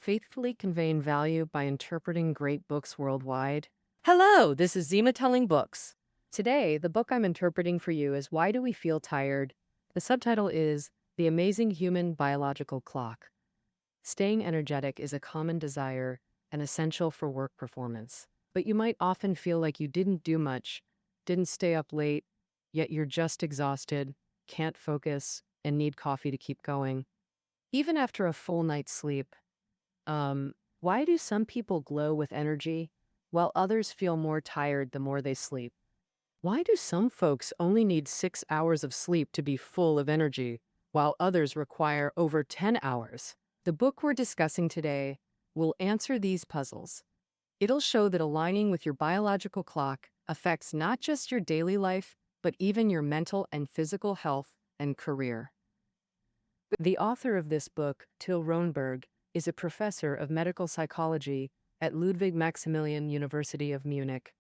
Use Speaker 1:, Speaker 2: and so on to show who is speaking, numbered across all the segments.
Speaker 1: faithfully conveying value by interpreting great books worldwide. Hello, this is Zima Telling Books. Today, the book I'm interpreting for you is Why Do We Feel Tired? The subtitle is The Amazing Human Biological Clock. Staying energetic is a common desire and essential for work performance. But you might often feel like you didn't do much, didn't stay up late, yet you're just exhausted, can't focus, and need coffee to keep going. Even after a full night's sleep, why do some people glow with energy while others feel more tired the more they sleep? Why do some folks only need 6 hours of sleep to be full of energy while others require over 10 hours? The book we're discussing today will answer these puzzles. It'll show that aligning with your biological clock affects not just your daily life, but even your mental and physical health and career. The author of this book, Till Roenberg, is a professor of medical psychology at Ludwig Maximilian University of Munich.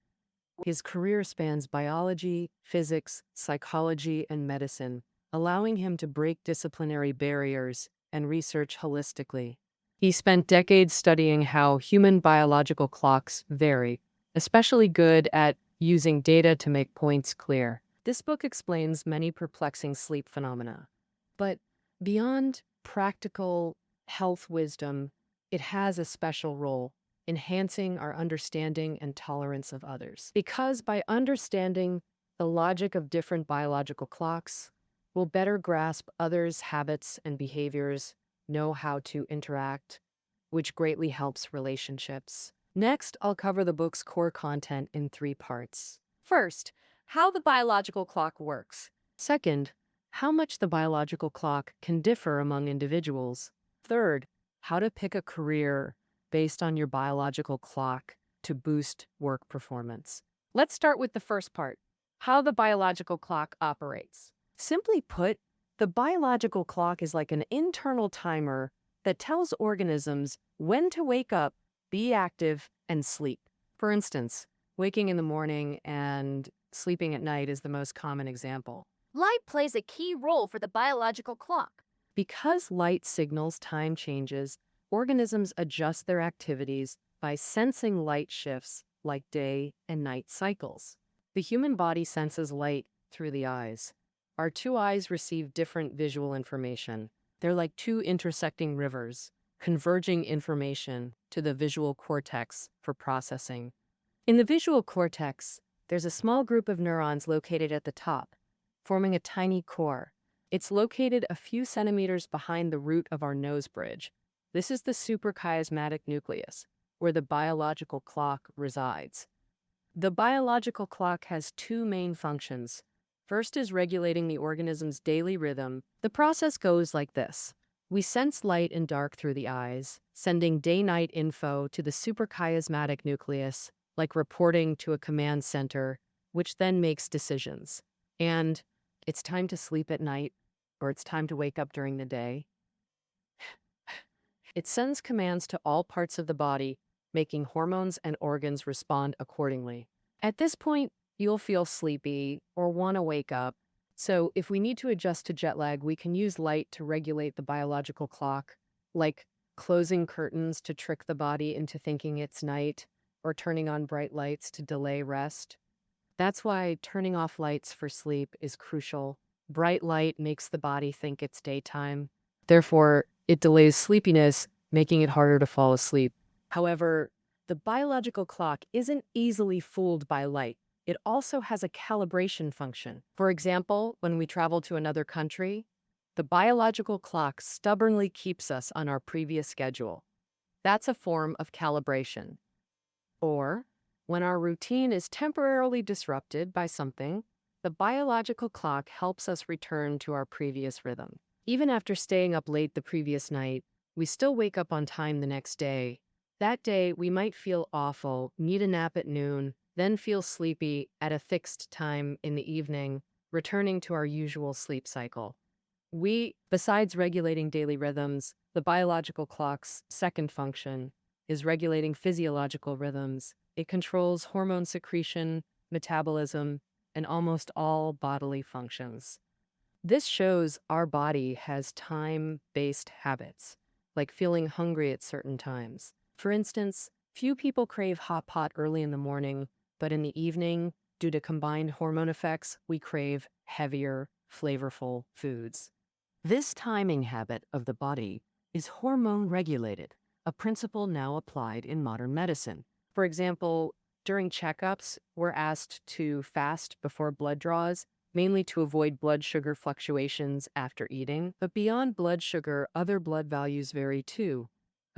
Speaker 1: His career spans biology, physics, psychology, and medicine, allowing him to break disciplinary barriers and research holistically. He spent decades studying how human biological clocks vary, especially good at using data to make points clear. This book explains many perplexing sleep phenomena. But beyond practical health wisdom, it has a special role, enhancing our understanding and tolerance of others. Because by understanding the logic of different biological clocks, we'll better grasp others' habits and behaviors, know how to interact, which greatly helps relationships. Next, I'll cover the book's core content in 3 parts. First, how the biological clock works. Second, how much the biological clock can differ among individuals. Third, how to pick a career based on your biological clock to boost work performance. Let's start with the first part, how the biological clock operates. Simply put, the biological clock is like an internal timer that tells organisms when to wake up, be active, and sleep. For instance, waking in the morning and sleeping at night is the most common example.
Speaker 2: Light plays a key role for the biological clock.
Speaker 1: Because light signals time changes, organisms adjust their activities by sensing light shifts like day and night cycles. The human body senses light through the eyes. Our 2 eyes receive different visual information. They're like 2 intersecting rivers, converging information to the visual cortex for processing. In the visual cortex, there's a small group of neurons located at the top, forming a tiny core. It's located a few centimeters behind the root of our nose bridge. This is the suprachiasmatic nucleus, where the biological clock resides. The biological clock has 2 main functions. First is regulating the organism's daily rhythm. The process goes like this. We sense light and dark through the eyes, sending day-night info to the suprachiasmatic nucleus, like reporting to a command center, which then makes decisions. And it's time to sleep at night, or it's time to wake up during the day. It sends commands to all parts of the body, making hormones and organs respond accordingly. At this point, you'll feel sleepy or want to wake up. So if we need to adjust to jet lag, we can use light to regulate the biological clock, like closing curtains to trick the body into thinking it's night, or turning on bright lights to delay rest. That's why turning off lights for sleep is crucial. Bright light makes the body think it's daytime. Therefore, it delays sleepiness, making it harder to fall asleep. However, the biological clock isn't easily fooled by light. It also has a calibration function. For example, when we travel to another country, the biological clock stubbornly keeps us on our previous schedule. That's a form of calibration. Or, when our routine is temporarily disrupted by something, the biological clock helps us return to our previous rhythm. Even after staying up late the previous night, we still wake up on time the next day. That day, we might feel awful, need a nap at noon, then feel sleepy at a fixed time in the evening, returning to our usual sleep cycle. Besides regulating daily rhythms, the biological clock's second function is regulating physiological rhythms. It controls hormone secretion, metabolism, and almost all bodily functions. This shows our body has time-based habits. like feeling hungry at certain times. For instance, few people crave hot pot early in the morning, but in the evening, due to combined hormone effects, we crave heavier, flavorful foods. This timing habit of the body is hormone regulated, a principle now applied in modern medicine. For example, during checkups, we're asked to fast before blood draws, mainly to avoid blood sugar fluctuations after eating. But beyond blood sugar, other blood values vary too.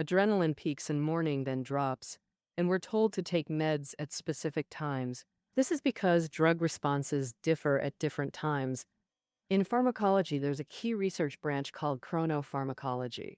Speaker 1: Adrenaline peaks in morning, then drops, and we're told to take meds at specific times. This is because drug responses differ at different times. In pharmacology, there's a key research branch called chronopharmacology.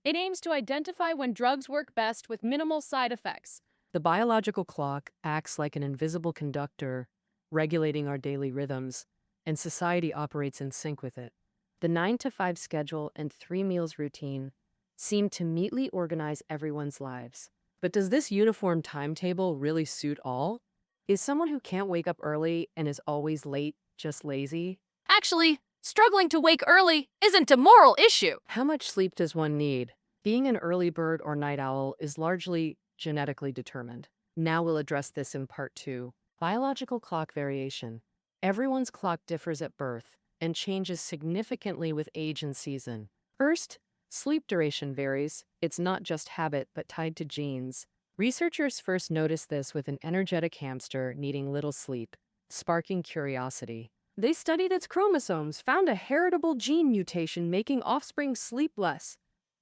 Speaker 2: It aims to identify when drugs work best with minimal side effects.
Speaker 1: The biological clock acts like an invisible conductor, regulating our daily rhythms, and society operates in sync with it. The 9 to 5 schedule and 3 meals routine seem to neatly organize everyone's lives. But does this uniform timetable really suit all? Is someone who can't wake up early and is always late just lazy?
Speaker 2: Actually, struggling to wake early isn't a moral issue.
Speaker 1: How much sleep does one need? Being an early bird or night owl is largely genetically determined. Now we'll address this in part 2. Biological clock variation. Everyone's clock differs at birth and changes significantly with age and season. First, sleep duration varies. It's not just habit, but tied to genes. Researchers first noticed this with an energetic hamster needing little sleep, sparking curiosity. They studied its chromosomes, found a heritable gene mutation making offspring sleep less.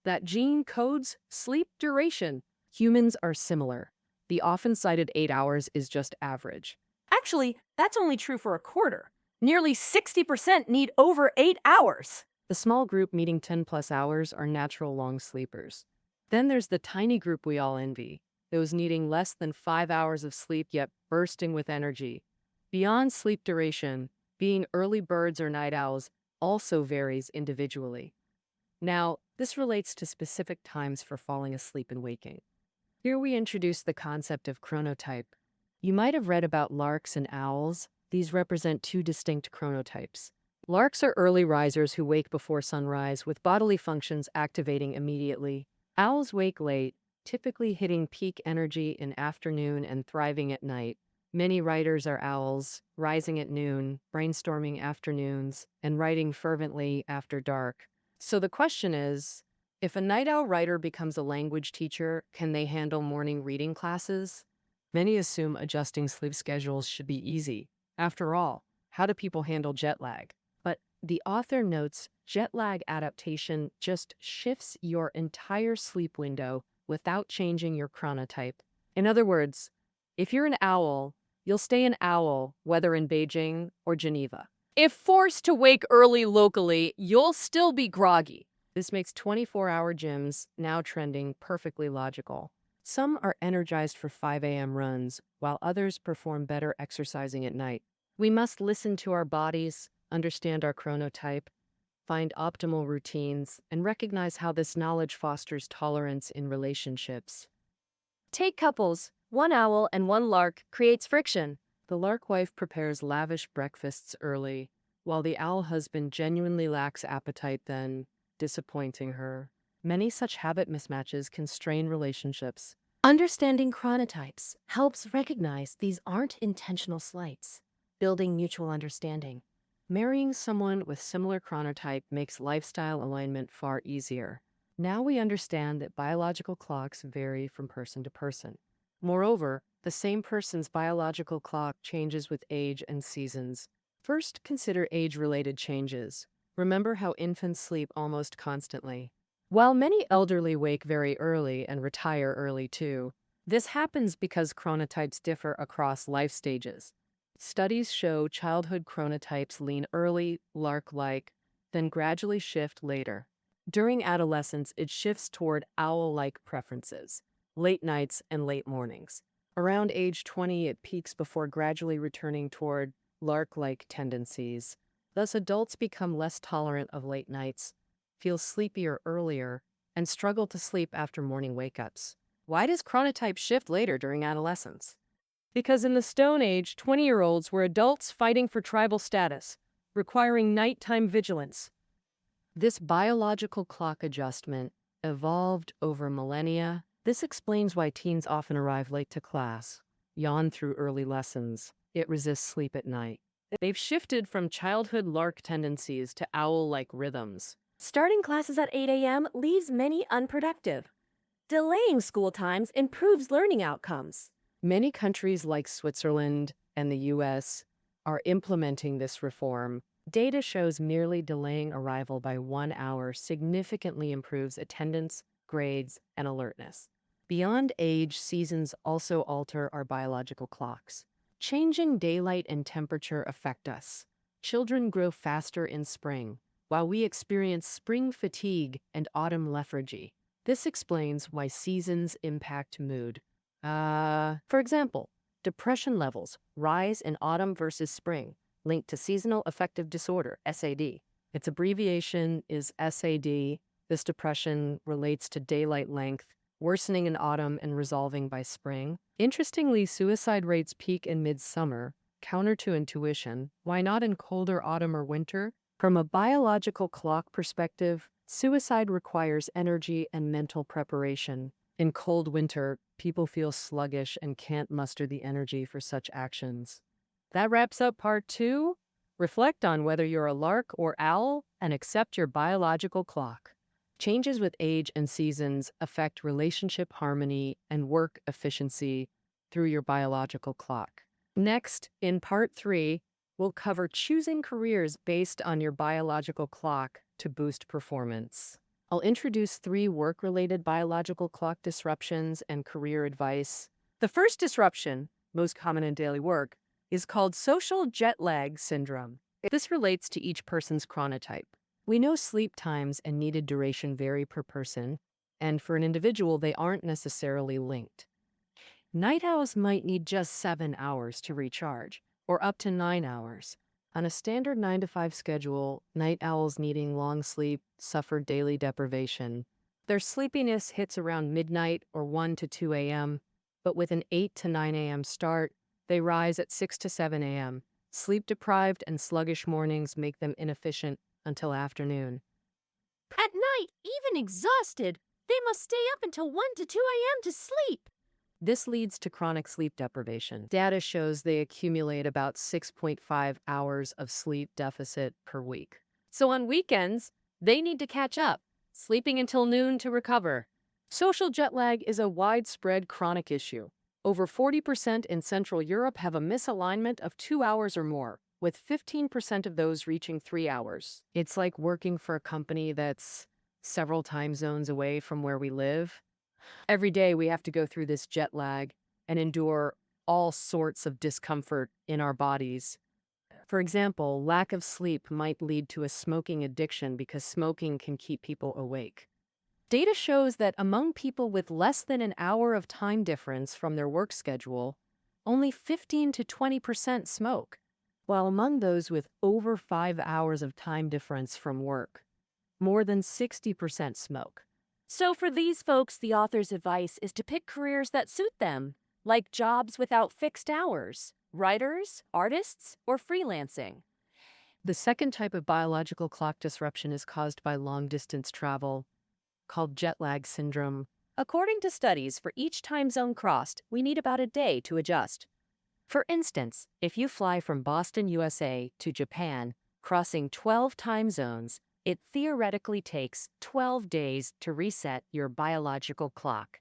Speaker 1: That gene codes sleep duration. Humans are similar. The often cited 8 hours is just average.
Speaker 2: Actually, that's only true for a quarter. Nearly 60% need over 8 hours.
Speaker 1: The small group needing 10 plus hours are natural long sleepers. Then there's the tiny group we all envy, those needing less than 5 hours of sleep yet bursting with energy. Beyond sleep duration, being early birds or night owls also varies individually. Now, this relates to specific times for falling asleep and waking. Here we introduce the concept of chronotype. You might have read about larks and owls. These represent two distinct chronotypes. Larks are early risers who wake before sunrise, with bodily functions activating immediately. Owls wake late, typically hitting peak energy in afternoon and thriving at night. Many writers are owls, rising at noon, brainstorming afternoons, and writing fervently after dark. So the question is, if a night owl writer becomes a language teacher, can they handle morning reading classes? Many assume adjusting sleep schedules should be easy. After all, how do people handle jet lag? But the author notes jet lag adaptation just shifts your entire sleep window without changing your chronotype. In other words, if you're an owl, you'll stay an owl, whether in Beijing or Geneva.
Speaker 2: If forced to wake early locally, you'll still be groggy.
Speaker 1: This makes 24-hour gyms, now trending, perfectly logical. Some are energized for 5 a.m. runs, while others perform better exercising at night. We must listen to our bodies, understand our chronotype, find optimal routines, and recognize how this knowledge fosters tolerance in relationships.
Speaker 2: Take couples. One owl and one lark creates friction.
Speaker 1: The lark wife prepares lavish breakfasts early, while the owl husband genuinely lacks appetite then, disappointing her. Many such habit mismatches can strain relationships. Understanding chronotypes helps recognize these aren't intentional slights, building mutual understanding. Marrying someone with similar chronotype makes lifestyle alignment far easier. Now we understand that biological clocks vary from person to person. Moreover, the same person's biological clock changes with age and seasons. First, consider age-related changes. Remember how infants sleep almost constantly. While many elderly wake very early and retire early too, this happens because chronotypes differ across life stages. Studies show childhood chronotypes lean early, lark-like, then gradually shift later. During adolescence, it shifts toward owl-like preferences, late nights and late mornings. Around age 20, it peaks before gradually returning toward lark-like tendencies. Thus, adults become less tolerant of late nights, feel sleepier earlier, and struggle to sleep after morning wake-ups. Why does chronotype shift later during adolescence? Because in the Stone Age, 20-year-olds were adults fighting for tribal status, requiring nighttime vigilance. This biological clock adjustment evolved over millennia. This explains why teens often arrive late to class, yawn through early lessons, yet resist sleep at night. They've shifted from childhood lark tendencies to owl-like rhythms.
Speaker 2: Starting classes at 8 a.m. leaves many unproductive. Delaying school times improves learning outcomes.
Speaker 1: Many countries like Switzerland and the US are implementing this reform. Data shows merely delaying arrival by 1 hour significantly improves attendance, grades, and alertness. Beyond age, seasons also alter our biological clocks. Changing daylight and temperature affect us. Children grow faster in spring, while we experience spring fatigue and autumn lethargy. This explains why seasons impact mood. For example, depression levels rise in autumn versus spring, linked to seasonal affective disorder, SAD. Its abbreviation is SAD. This depression relates to daylight length, worsening in autumn and resolving by spring. Interestingly, suicide rates peak in midsummer, counter to intuition. Why not in colder autumn or winter? From a biological clock perspective, suicide requires energy and mental preparation. In cold winter, people feel sluggish and can't muster the energy for such actions. That wraps up part 2. Reflect on whether you're a lark or owl and accept your biological clock. Changes with age and seasons affect relationship harmony and work efficiency through your biological clock. Next, in part 3, we'll cover choosing careers based on your biological clock to boost performance. I'll introduce 3 work-related biological clock disruptions and career advice. The first disruption, most common in daily work, is called social jet lag syndrome. This relates to each person's chronotype. We know sleep times and needed duration vary per person, and for an individual, they aren't necessarily linked. Night owls might need just 7 hours to recharge, or up to 9 hours. On a standard 9 to 5 schedule, night owls needing long sleep suffer daily deprivation. Their sleepiness hits around midnight or 1 to 2 a.m., but with an 8 to 9 a.m. start, they rise at 6 to 7 a.m. Sleep-deprived and sluggish mornings make them inefficient until afternoon.
Speaker 2: At night, even exhausted, they must stay up until 1 to 2 a.m. to sleep.
Speaker 1: This leads to chronic sleep deprivation. Data shows they accumulate about 6.5 hours of sleep deficit per week. So on weekends, they need to catch up, sleeping until noon to recover. Social jet lag is a widespread chronic issue. Over 40% in Central Europe have a misalignment of 2 hours or more, with 15% of those reaching 3 hours. It's like working for a company that's several time zones away from where we live. Every day we have to go through this jet lag and endure all sorts of discomfort in our bodies. For example, lack of sleep might lead to a smoking addiction because smoking can keep people awake. Data shows that among people with less than an hour of time difference from their work schedule, only 15 to 20% smoke, while among those with over 5 hours of time difference from work, more than 60% smoke.
Speaker 2: So for these folks, the author's advice is to pick careers that suit them, like jobs without fixed hours, writers, artists, or freelancing.
Speaker 1: The second type of biological clock disruption is caused by long-distance travel, called jet lag syndrome. According to studies, for each time zone crossed, we need about a day to adjust. For instance, if you fly from Boston, USA to Japan, crossing 12 time zones, it theoretically takes 12 days to reset your biological clock.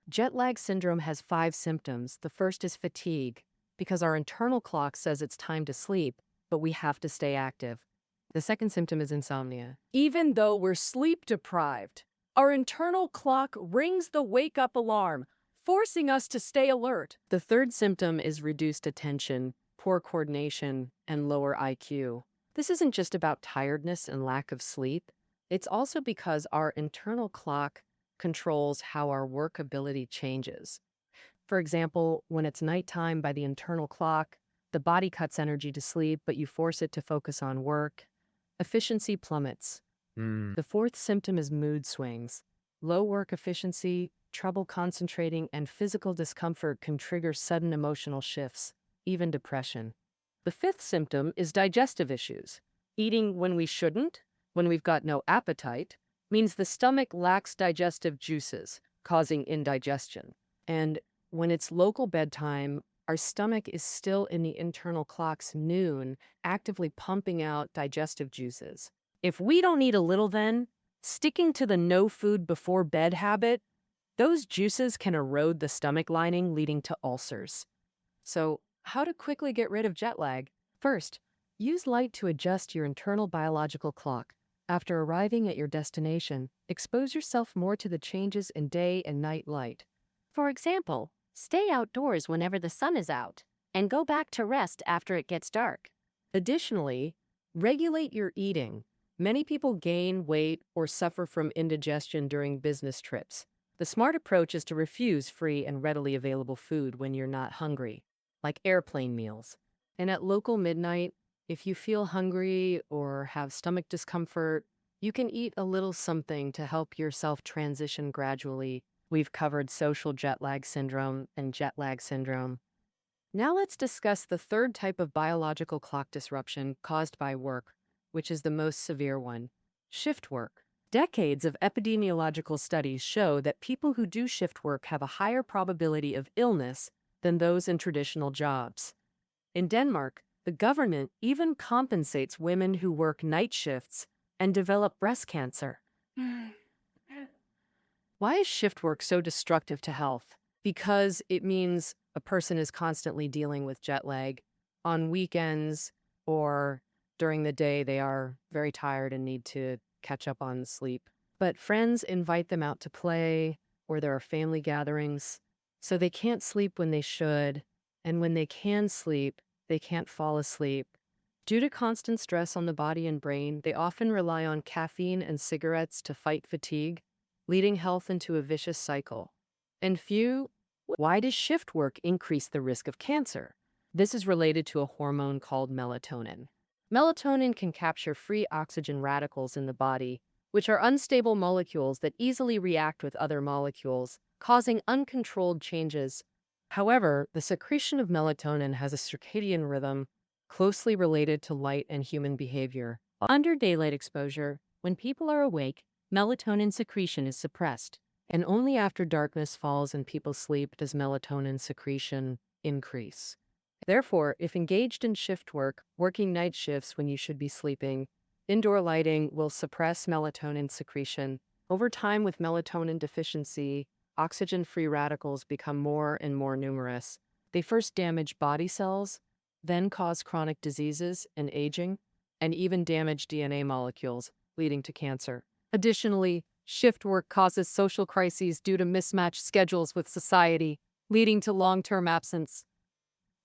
Speaker 1: Jet lag syndrome has 5 symptoms. The first is fatigue, because our internal clock says it's time to sleep, but we have to stay active. The second symptom is insomnia. Even though we're sleep deprived, our internal clock rings the wake-up alarm, forcing us to stay alert. The third symptom is reduced attention, poor coordination, and lower IQ. This isn't just about tiredness and lack of sleep. It's also because our internal clock controls how our work ability changes. For example, when it's nighttime by the internal clock, the body cuts energy to sleep, but you force it to focus on work. Efficiency plummets. The fourth symptom is mood swings. Low work efficiency, trouble concentrating, and physical discomfort can trigger sudden emotional shifts, even depression. The fifth symptom is digestive issues. Eating when we shouldn't, when we've got no appetite, means the stomach lacks digestive juices, causing indigestion. And when it's local bedtime, our stomach is still in the internal clock's noon, actively pumping out digestive juices. If we don't eat a little then, sticking to the no food before bed habit, those juices can erode the stomach lining, leading to ulcers. So, how to quickly get rid of jet lag? First, use light to adjust your internal biological clock. After arriving at your destination, expose yourself more to the changes in day and night light.
Speaker 2: For example, stay outdoors whenever the sun is out and go back to rest after it gets dark.
Speaker 1: Additionally, regulate your eating. Many people gain weight or suffer from indigestion during business trips. The smart approach is to refuse free and readily available food when you're not hungry, like airplane meals. And at local midnight, if you feel hungry or have stomach discomfort, you can eat a little something to help yourself transition gradually. We've covered social jet lag syndrome and jet lag syndrome. Now let's discuss the third type of biological clock disruption caused by work, which is the most severe one: shift work. Decades of epidemiological studies show that people who do shift work have a higher probability of illness than those in traditional jobs. In Denmark, the government even compensates women who work night shifts and develop breast cancer. Why is shift work so destructive to health? Because it means a person is constantly dealing with jet lag. On weekends or during the day, they are very tired and need to catch up on sleep. But friends invite them out to play, or there are family gatherings, so they can't sleep when they should. And when they can sleep, they can't fall asleep. Due to constant stress on the body and brain, they often rely on caffeine and cigarettes to fight fatigue, leading health into a vicious cycle. And why does shift work increase the risk of cancer? This is related to a hormone called melatonin. Melatonin can capture free oxygen radicals in the body, which are unstable molecules that easily react with other molecules, causing uncontrolled changes. However, the secretion of melatonin has a circadian rhythm closely related to light and human behavior. Under daylight exposure, when people are awake, melatonin secretion is suppressed, and only after darkness falls and people sleep does melatonin secretion increase. Therefore, if engaged in shift work, working night shifts when you should be sleeping, indoor lighting will suppress melatonin secretion. Over time, with melatonin deficiency, oxygen-free radicals become more and more numerous. They first damage body cells, then cause chronic diseases and aging, and even damage DNA molecules, leading to cancer. Additionally, shift work causes social crises due to mismatched schedules with society, leading to long-term absence.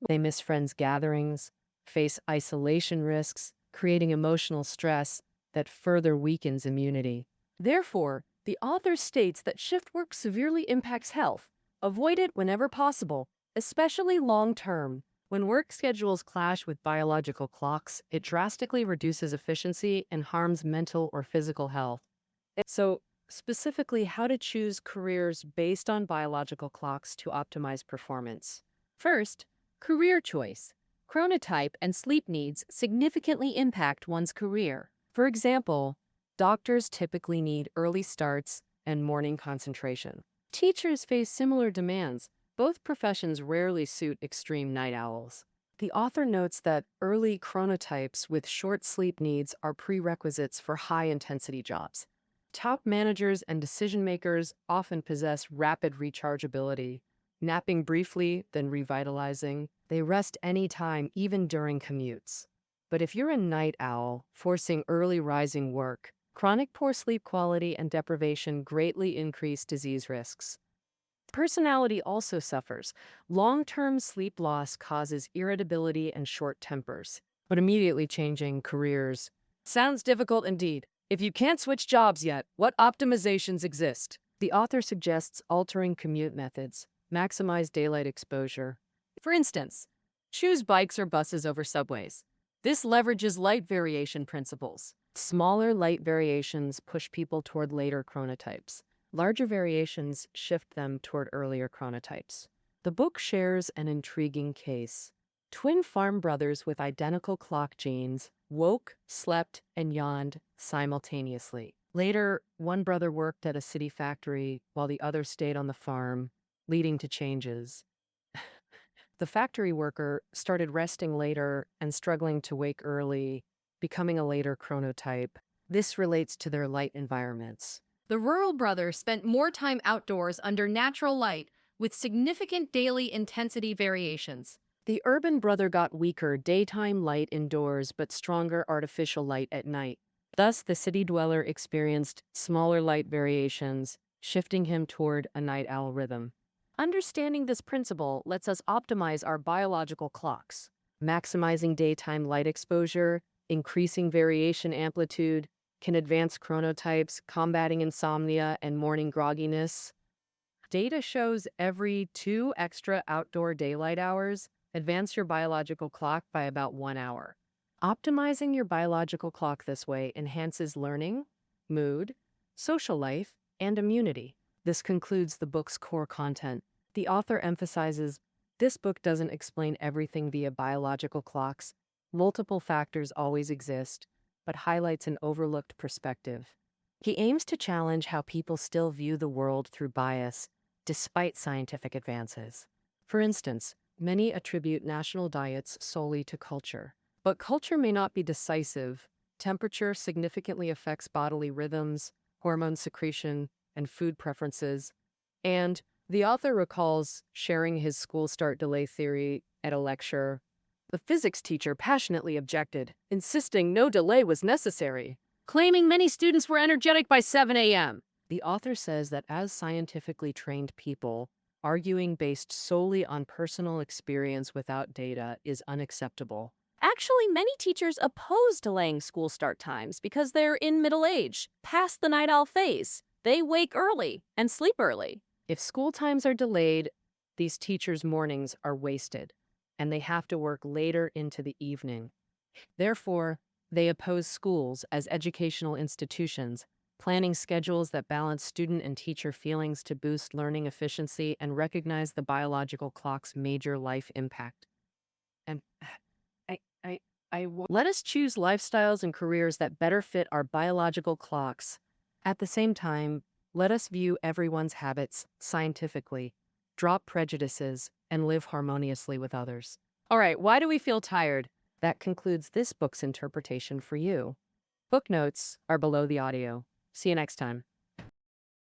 Speaker 1: They miss friends' gatherings, face isolation risks, creating emotional stress that further weakens immunity. Therefore, the author states that shift work severely impacts health. Avoid it whenever possible, especially long-term. When work schedules clash with biological clocks, it drastically reduces efficiency and harms mental or physical health. So, specifically, how to choose careers based on biological clocks to optimize performance. First, career choice. Chronotype and sleep needs significantly impact one's career. For example, doctors typically need early starts and morning concentration. Teachers face similar demands. Both professions rarely suit extreme night owls. The author notes that early chronotypes with short sleep needs are prerequisites for high-intensity jobs. Top managers and decision-makers often possess rapid rechargeability, napping briefly, then revitalizing. They rest anytime, even during commutes. But if you're a night owl, forcing early rising work, chronic poor sleep quality and deprivation greatly increase disease risks. Personality also suffers. Long-term sleep loss causes irritability and short tempers. But immediately changing careers sounds difficult indeed. If you can't switch jobs yet, what optimizations exist? The author suggests altering commute methods, maximize daylight exposure. For instance, choose bikes or buses over subways. This leverages light variation principles. Smaller light variations push people toward later chronotypes. Larger variations shift them toward earlier chronotypes. The book shares an intriguing case. Twin farm brothers with identical clock genes woke, slept, and yawned simultaneously. Later, one brother worked at a city factory while the other stayed on the farm, leading to changes. The factory worker started resting later and struggling to wake early, becoming a later chronotype. This relates to their light environments.
Speaker 3: The rural brother spent more time outdoors under natural light, with significant daily intensity variations.
Speaker 1: The urban brother got weaker daytime light indoors but stronger artificial light at night. Thus, the city dweller experienced smaller light variations, shifting him toward a night owl rhythm. Understanding this principle lets us optimize our biological clocks, maximizing daytime light exposure, increasing variation amplitude, can advance chronotypes, combating insomnia and morning grogginess. Data shows every 2 extra outdoor daylight hours advance your biological clock by about 1 hour. Optimizing your biological clock this way enhances learning, mood, social life, and immunity. This concludes the book's core content. The author emphasizes this book doesn't explain everything via biological clocks. Multiple factors always exist, but highlights an overlooked perspective. He aims to challenge how people still view the world through bias, despite scientific advances. For instance, many attribute national diets solely to culture. But culture may not be decisive. Temperature significantly affects bodily rhythms, hormone secretion, and food preferences. And the author recalls sharing his school start delay theory at a lecture. The physics teacher passionately objected, insisting no delay was necessary, claiming many students were energetic by 7 a.m. The author says that as scientifically trained people, arguing based solely on personal experience without data is unacceptable.
Speaker 2: Actually, many teachers oppose delaying school start times because they're in middle age, past the night owl phase. They wake early and sleep early.
Speaker 1: If school times are delayed, these teachers' mornings are wasted, and they have to work later into the evening. Therefore, they oppose schools as educational institutions, planning schedules that balance student and teacher feelings to boost learning efficiency and recognize the biological clock's major life impact. And let us choose lifestyles and careers that better fit our biological clocks. At the same time, let us view everyone's habits scientifically, drop prejudices, and live harmoniously with others. All right, why do we feel tired? That concludes this book's interpretation for you. Book notes are below the audio. See you next time.